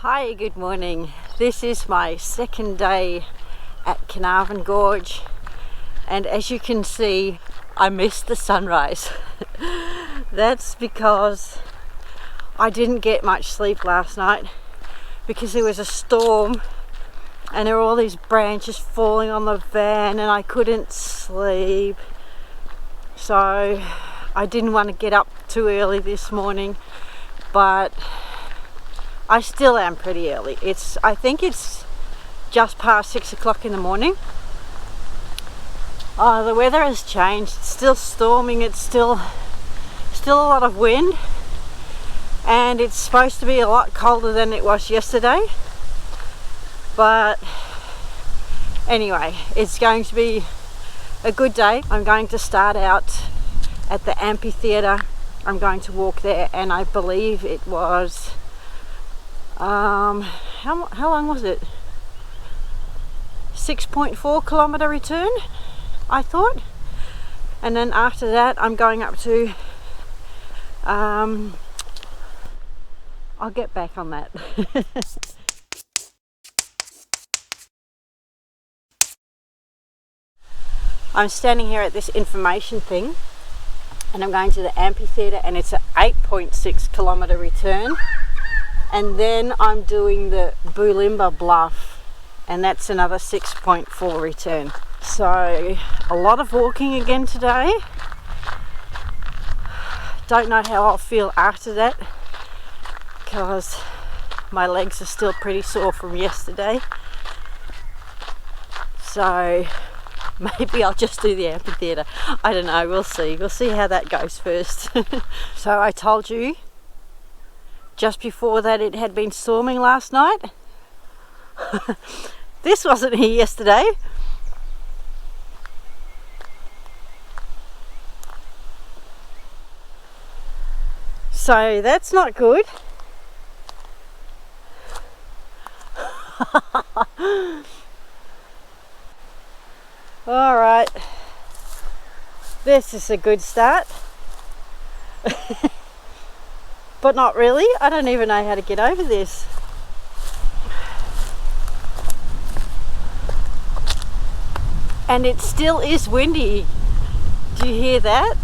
Hi, good morning. This is my second day at Carnarvon Gorge, and as you can see, I missed the sunrise. That's because I didn't get much sleep last night because there was a storm and there were all these branches falling on the van and I couldn't sleep. So I didn't want to get up too early this morning, but I still am pretty early. I think it's just past 6 o'clock in the morning. The weather has changed. It's still storming. It's still a lot of wind, and it's supposed to be a lot colder than it was yesterday. But anyway, it's going to be a good day. I'm going to start out at the amphitheatre. I'm going to walk there, and I believe it was how long was it? 6.4 kilometre return, I thought. And then after that I'm going up to I'll get back on that. I'm standing here at this information thing and I'm going to the amphitheatre, and it's an 8.6 kilometre return. And then I'm doing the Bulimba Bluff, and that's another 6.4 return. So a lot of walking again today. Don't know how I'll feel after that because my legs are still pretty sore from yesterday. So maybe I'll just do the amphitheatre. I don't know, we'll see. We'll see how that goes first. So I told you just before that it had been storming last night. This wasn't here yesterday. So that's not good. All right, this is a good start. But not really. I don't even know how to get over this. And it still is windy. Do you hear that?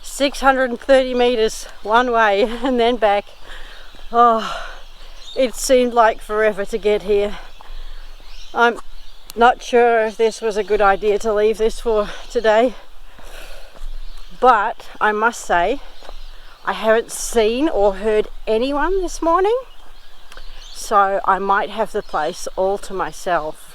630 meters one way and then back. Oh, it seemed like forever to get here. I'm not sure if this was a good idea to leave this for today, but I must say I haven't seen or heard anyone this morning, so I might have the place all to myself.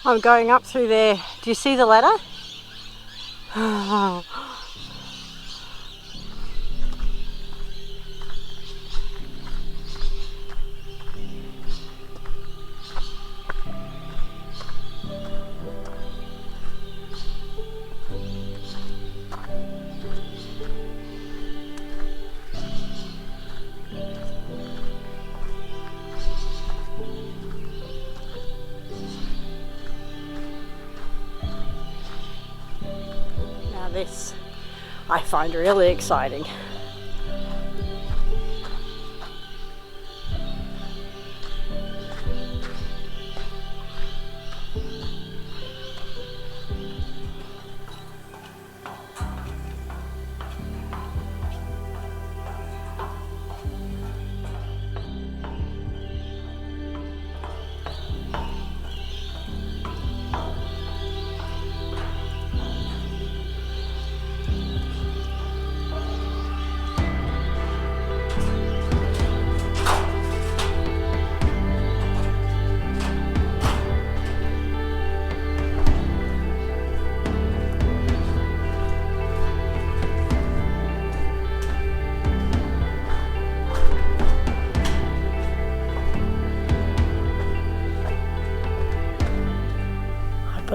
I'm going up through there. Do you see the ladder? This I find really exciting.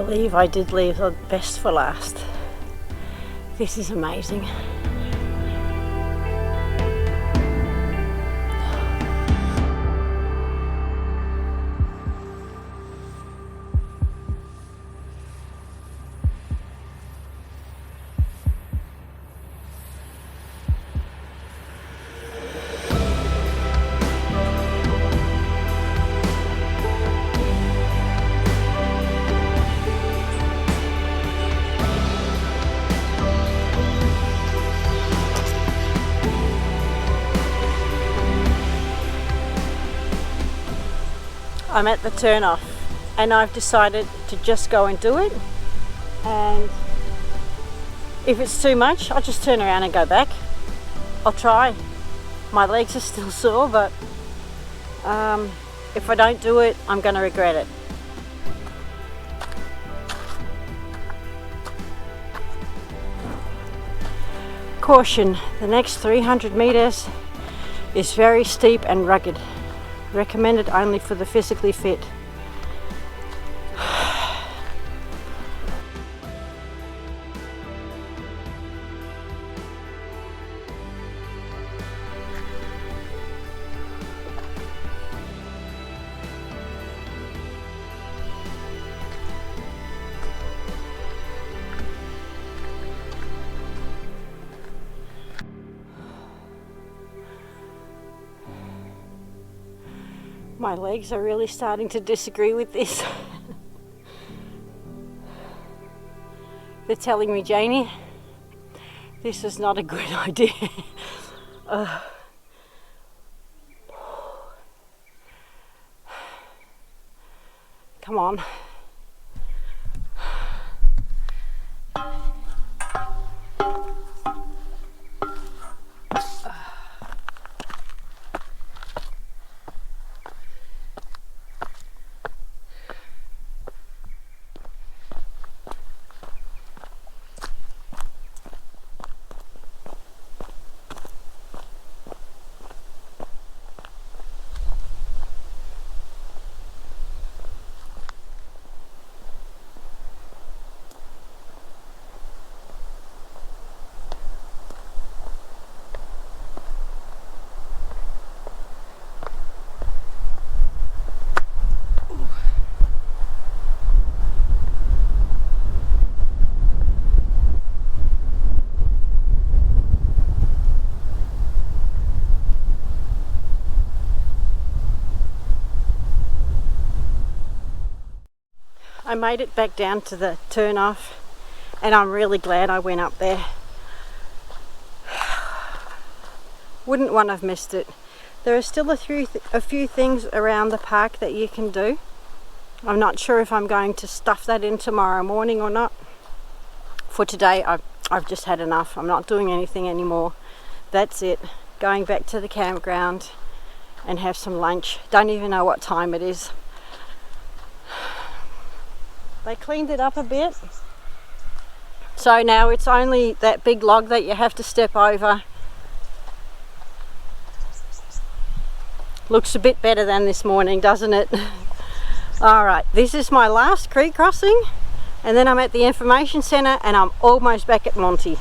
believe I did leave the best for last. This is amazing. I'm at the turn-off and I've decided to just go and do it, and if it's too much I'll just turn around and go back. I'll try. My legs are still sore, but if I don't do it I'm going to regret it. Caution, the next 300 meters is very steep and rugged. Recommended only for the physically fit. My legs are really starting to disagree with this. They're telling me, Janie, this is not a good idea. Come on. I made it back down to the turn off and I'm really glad I went up there. Wouldn't want to have missed it. There are still a few things around the park that you can do. I'm not sure if I'm going to stuff that in tomorrow morning or not. For today I've just had enough. I'm not doing anything anymore. That's it. Going back to the campground and have some lunch. Don't even know what time it is. They cleaned it up a bit, so now it's only that big log that you have to step over. Looks a bit better than this morning, doesn't it? Alright, this is my last creek crossing and then I'm at the information centre and I'm almost back at Monty.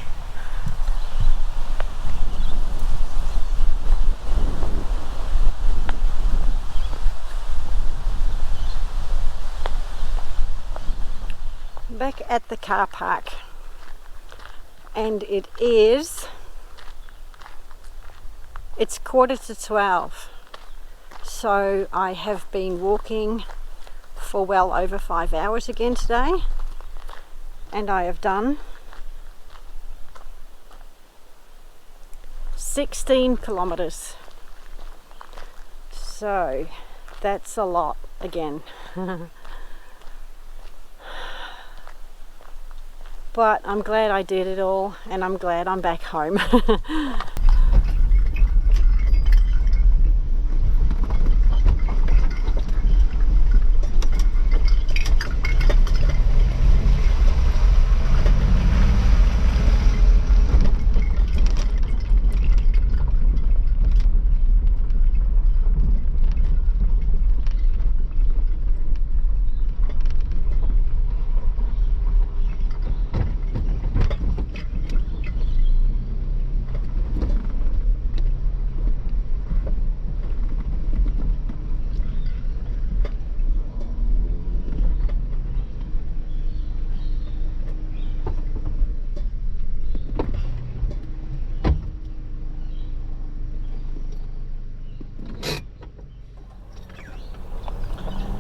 Back at the car park, and it's 11:45, so I have been walking for well over 5 hours again today, and I have done 16 kilometers, so that's a lot again. But I'm glad I did it all, and I'm glad I'm back home.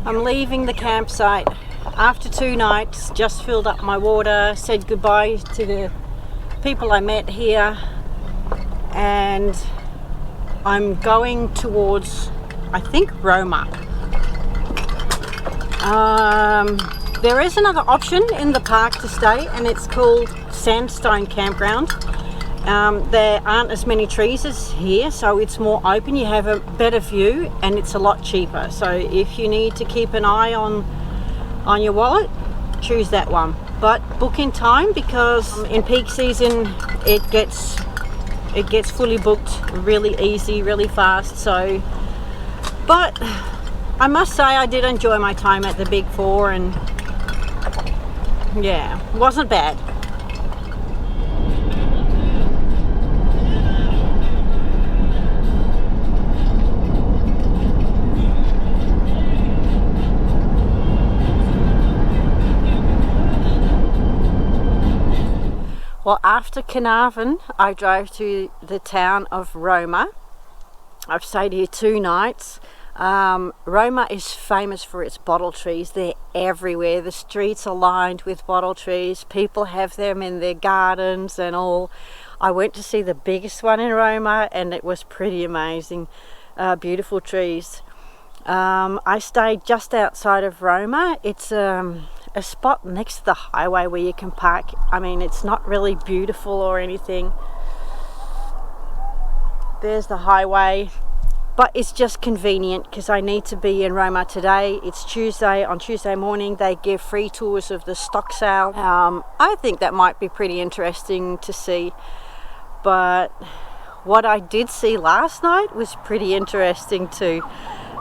I'm leaving the campsite after 2 nights, just filled up my water, said goodbye to the people I met here, and I'm going towards, I think, Roma. There is another option in the park to stay, and it's called Sandstone Campground. There aren't as many trees as here, so it's more open, you have a better view, and it's a lot cheaper. So if you need to keep an eye on your wallet, choose that one. But book in time, because in peak season it gets fully booked really easy, really fast. So, but I must say I did enjoy my time at the Big Four, and yeah, wasn't bad. Well, after Carnarvon, I drove to the town of Roma. I've stayed here 2 nights. Roma is famous for its bottle trees. They're everywhere. The streets are lined with bottle trees. People have them in their gardens and all. I went to see the biggest one in Roma, and it was pretty amazing. Beautiful trees. I stayed just outside of Roma. It's a spot next to the highway where you can park. I mean, it's not really beautiful or anything. There's the highway. But it's just convenient because I need to be in Roma today. It's Tuesday. On Tuesday morning, they give free tours of the stock sale. I think that might be pretty interesting to see. But what I did see last night was pretty interesting too.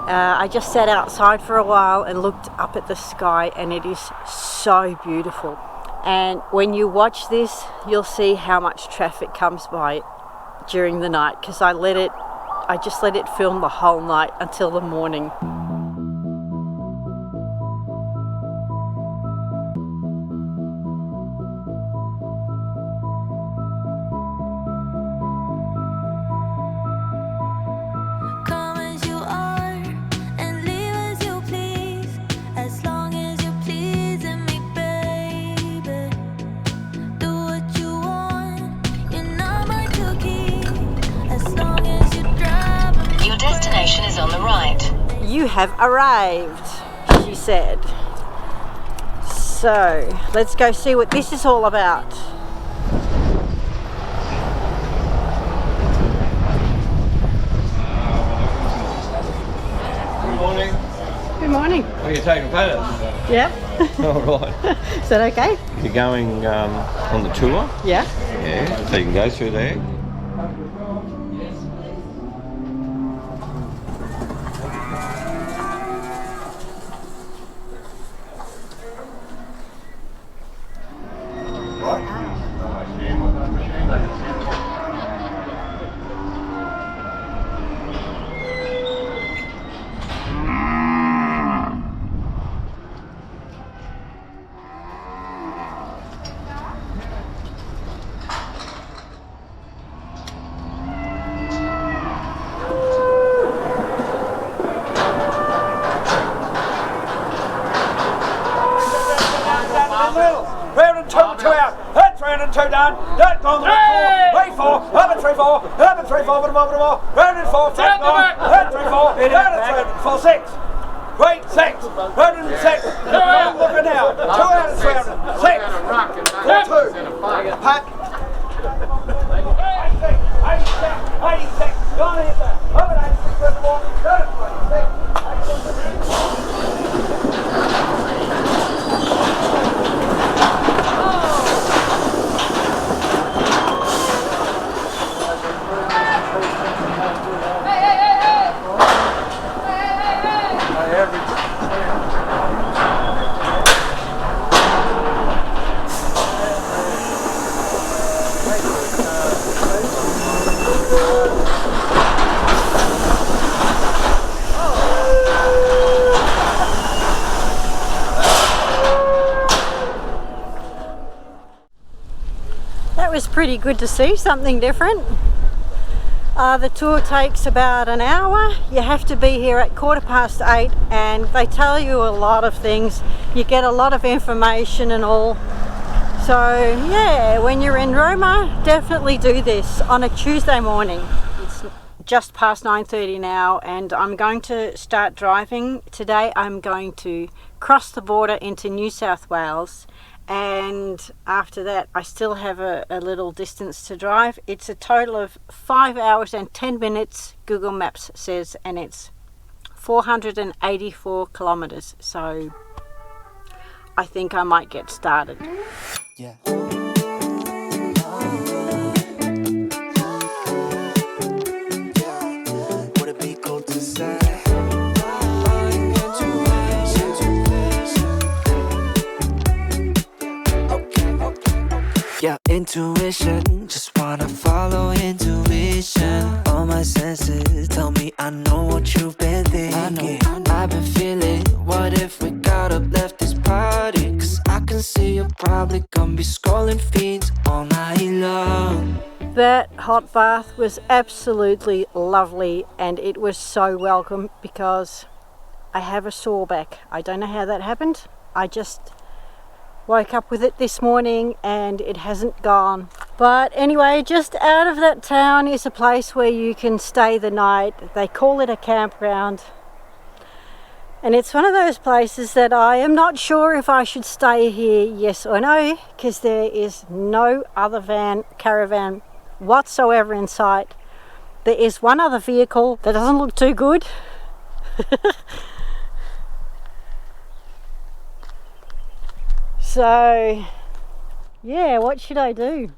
I just sat outside for a while and looked up at the sky, and it is so beautiful. And when you watch this, you'll see how much traffic comes by during the night, because I just let it film the whole night until the morning. Come as you are and leave as you please, as long as you're pleasing me, baby. Do what you want, you're not mine to keep, as long as you drive me. Your destination is on the right. You have arrived, she said. So let's go see what this is all about. Good morning. Good morning. Are you taking photos? Yeah. All right. Is that okay? You're going on the tour? Yeah. Yeah. So you can go through there. Round and two out. That's round and two done. That's on the 4, 3, 4, up and 3, 4, up and 3, 4, bottom, bottom, bottom. Round and 4, front, nine, and 3, 4, round and 4, 6. Great 6, round and 6. I'm looking now. 2 out and 3 out. 6, 4, 2. Pat. 86, 86. Gone in there. Up and 86, round and 4. Down and 26. That was pretty good to see, something different. The tour takes about an hour. You have to be here at 8:15 and they tell you a lot of things. You get a lot of information and all. So yeah, when you're in Roma, definitely do this on a Tuesday morning. It's just past 9:30 now and I'm going to start driving. Today I'm going to cross the border into New South Wales, and after that I still have a little distance to drive. It's a total of 5 hours and 10 minutes, Google Maps says, and it's 484 kilometers, so I think I might get started. Yeah. Would it be cool to say? Yeah, intuition, just wanna follow intuition. All my senses tell me I know what you've been thinking. I've been feeling, what if we got up, left this party? Cause I can see you're probably gonna be scrolling feeds all night long. That hot bath was absolutely lovely and it was so welcome because I have a sore back. I don't know how that happened. I just woke up with it this morning and it hasn't gone. But anyway, just out of that town is a place where you can stay the night. They call it a campground. And it's one of those places that I am not sure if I should stay here, yes or no, because there is no other caravan whatsoever in sight. There is one other vehicle that doesn't look too good. So, yeah, what should I do?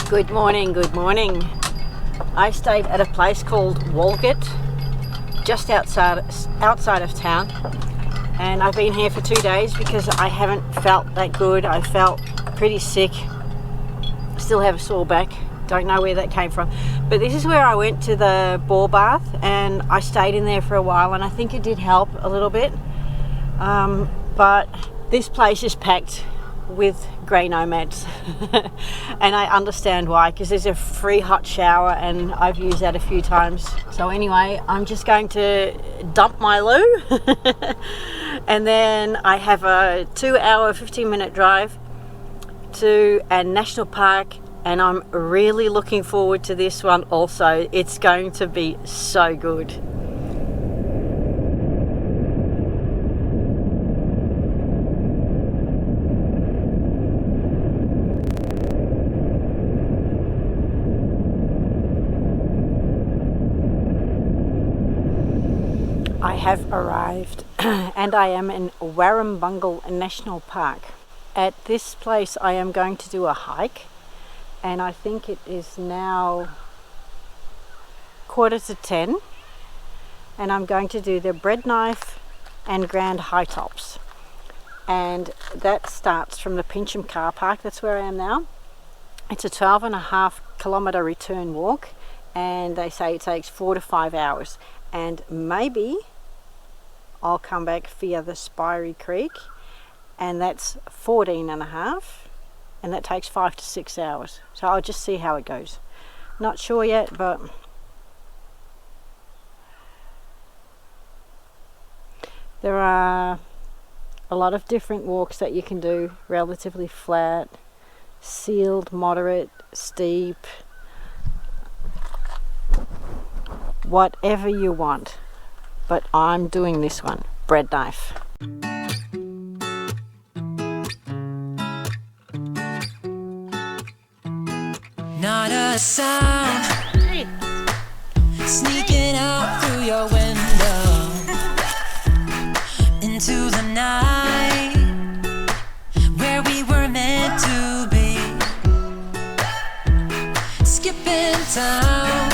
Good morning, good morning. I stayed at a place called Walgett, just outside of town, and I've been here for 2 days because I haven't felt that good. I felt pretty sick. Still have a sore back, don't know where that came from, but this is where I went to the ball bath and I stayed in there for a while and I think it did help a little bit, but this place is packed with grey nomads and I understand why, because there's a free hot shower and I've used that a few times. So anyway, I'm just going to dump my loo and then I have a 2 hour 15-minute drive to a national park, and I'm really looking forward to this one also. It's going to be so good. I have arrived and I am in Warrumbungle National Park. At this place I am going to do a hike, and I think it is now 9:45 and I'm going to do the Bread Knife and Grand High Tops, and that starts from the Pincham car park. That's where I am now. It's a 12.5 kilometre return walk and they say it takes 4 to 5 hours, and maybe I'll come back via the Spirey Creek, and that's 14.5, and that takes 5 to 6 hours. So I'll just see how it goes. Not sure yet, but there are a lot of different walks that you can do. Relatively flat, sealed, moderate, steep, whatever you want. But I'm doing this one, Bread Knife. Not a sound sneaking out through your window into the night where we were meant to be, skipping town,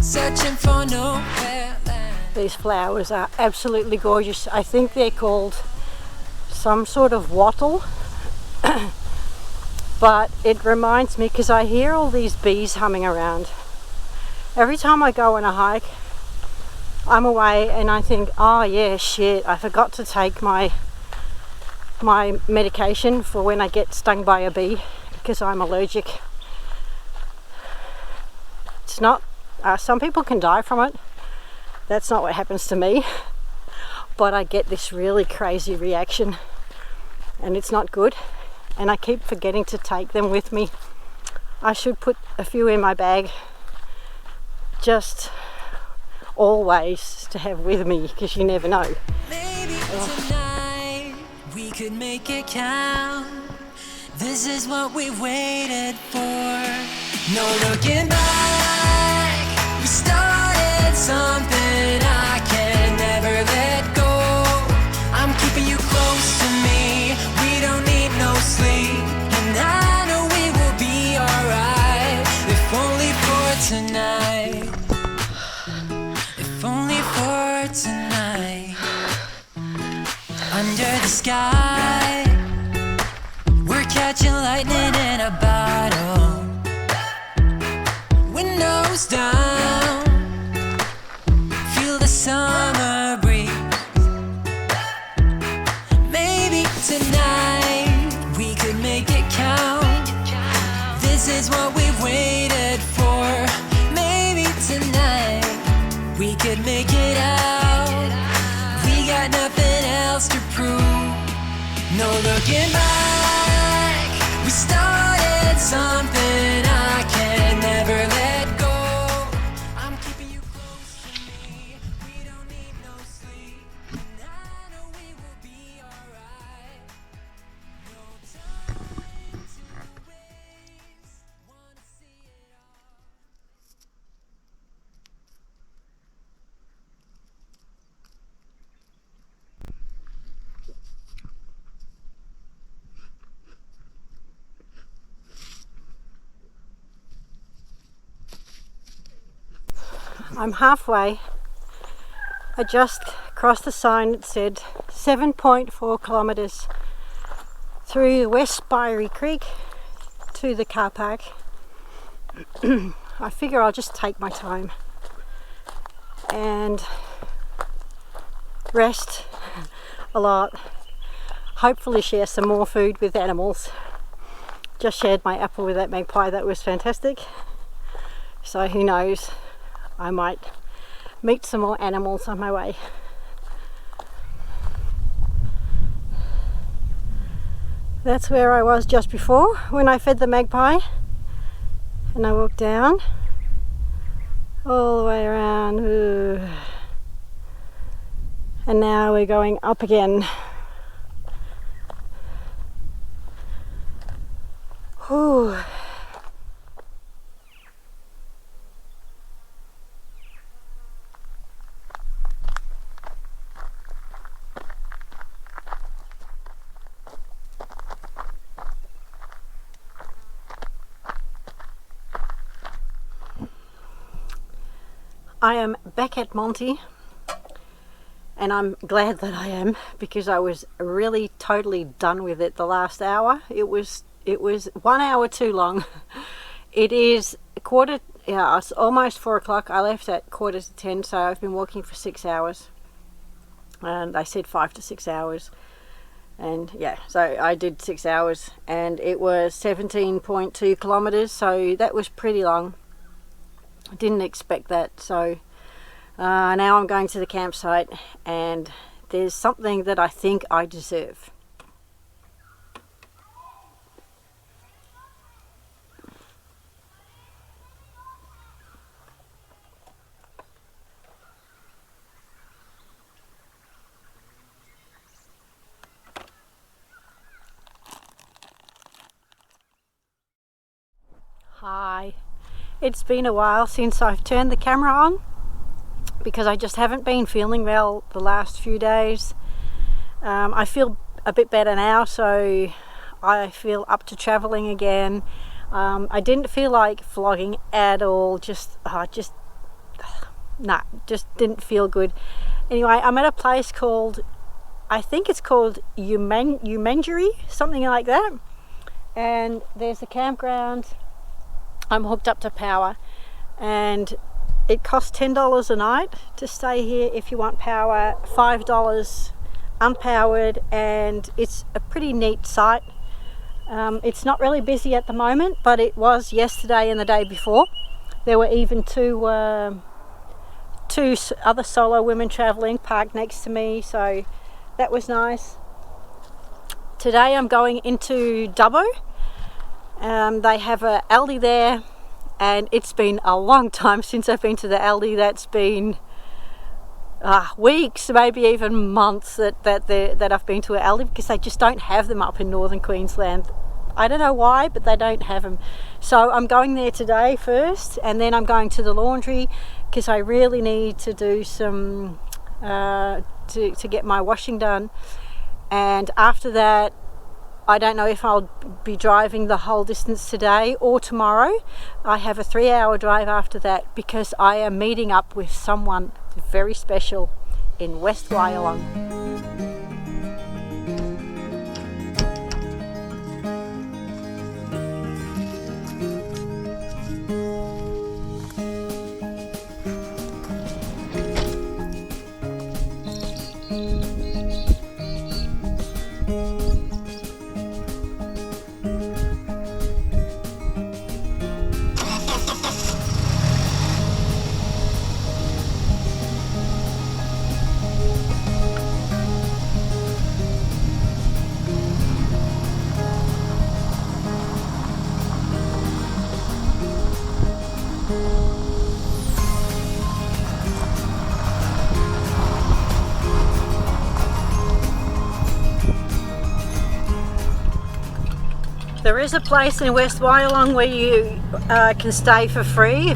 searching for nowhere land. These flowers are absolutely gorgeous. I think they're called some sort of wattle. But it reminds me, because I hear all these bees humming around. Every time I go on a hike, I'm away and I think, oh yeah, shit, I forgot to take my medication for when I get stung by a bee because I'm allergic. It's not, some people can die from it. That's not what happens to me. But I get this really crazy reaction and it's not good. And I keep forgetting to take them with me. I should put a few in my bag, just always to have with me, because you never know. Maybe tonight we could make it count. This is what we waited for. No looking back. We started something I can never let go. I'm keeping you close to me. We don't need no sleep. And I know we will be alright. If only for tonight. If only for tonight. Under the sky, we're catching lightning in a bottle. Windows down, feel the summer breeze. Maybe tonight we could make it count. This is what we've waited for. Maybe tonight we could make it out. We got nothing else to prove. No looking back. We started something I can never let go. I'm keeping you close to me. We don't need no sleep. And I know we will be alright. No time to waste. Wanna see it all. I'm halfway. I just crossed the sign that said 7.4 kilometres through the West Spirey Creek to the car park. I figure I'll just take my time and rest a lot. Hopefully share some more food with animals. Just shared my apple with that magpie. That was fantastic. So who knows, I might meet some more animals on my way. That's where I was just before when I fed the magpie, and I walked down all the way around. Ooh. And now we're going up again. Whew. I am back at Monty, and I'm glad that I am, because I was really totally done with it the last hour. It was 1 hour too long. It is it's almost 4 o'clock. I left at 9:45, so I've been walking for 6 hours, and I said 5 to 6 hours, and yeah, so I did 6 hours, and it was 17.2 kilometers, so that was pretty long. I didn't expect that. So now I'm going to the campsite, and there's something that I think I deserve. Hi. It's been a while since I've turned the camera on, because I just haven't been feeling well the last few days. I feel a bit better now, so I feel up to traveling again. I didn't feel like vlogging at all, just didn't feel good. Anyway, I'm at a place called, I think it's called Umanjuri, something like that, and there's a campground. I'm hooked up to power, and It costs $10 a night to stay here if you want power, $5 unpowered, and it's a pretty neat site. It's not really busy at the moment, but it was yesterday and the day before. There were even two other solo women travelling parked next to me, so that was nice. Today I'm going into Dubbo. They have a Aldi there, and it's been a long time since I've been to the Aldi. That's been weeks, maybe even months that I've been to an Aldi, because they just don't have them up in northern Queensland. I don't know why, but they don't have them. So I'm going there today first, and then I'm going to the laundry because I really need to do some to get my washing done. And after that, I don't know if I'll be driving the whole distance today or tomorrow. I have a 3-hour drive after that because I am meeting up with someone very special in West Wyalong. There is a place in West Wyalong where you can stay for free,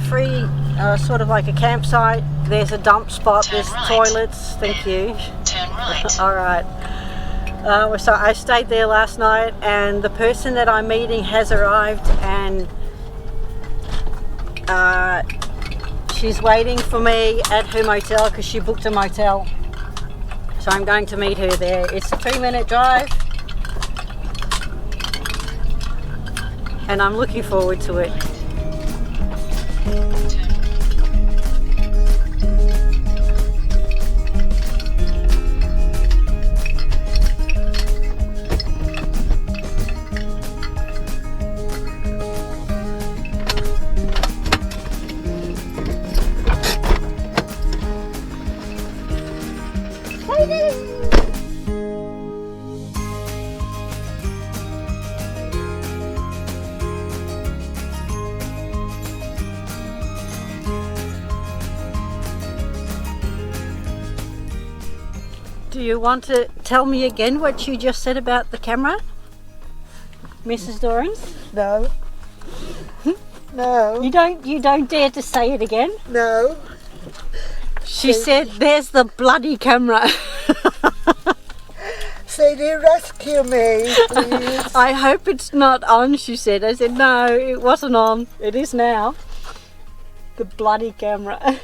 sort of like a campsite. There's a dump spot, Turn there's right. toilets, thank you. Turn right. Alright. So I stayed there last night, and the person that I'm meeting has arrived, and she's waiting for me at her motel because she booked a motel. So I'm going to meet her there. It's a 3-minute drive, and I'm looking forward to it. Do you want to tell me again what you just said about the camera, Mrs. Dorrans? No. No. You don't dare to say it again. No. She said, "There's the bloody camera." Sadie, rescue me, please. I hope it's not on, she said. I said, no, it wasn't on. It is now. The bloody camera.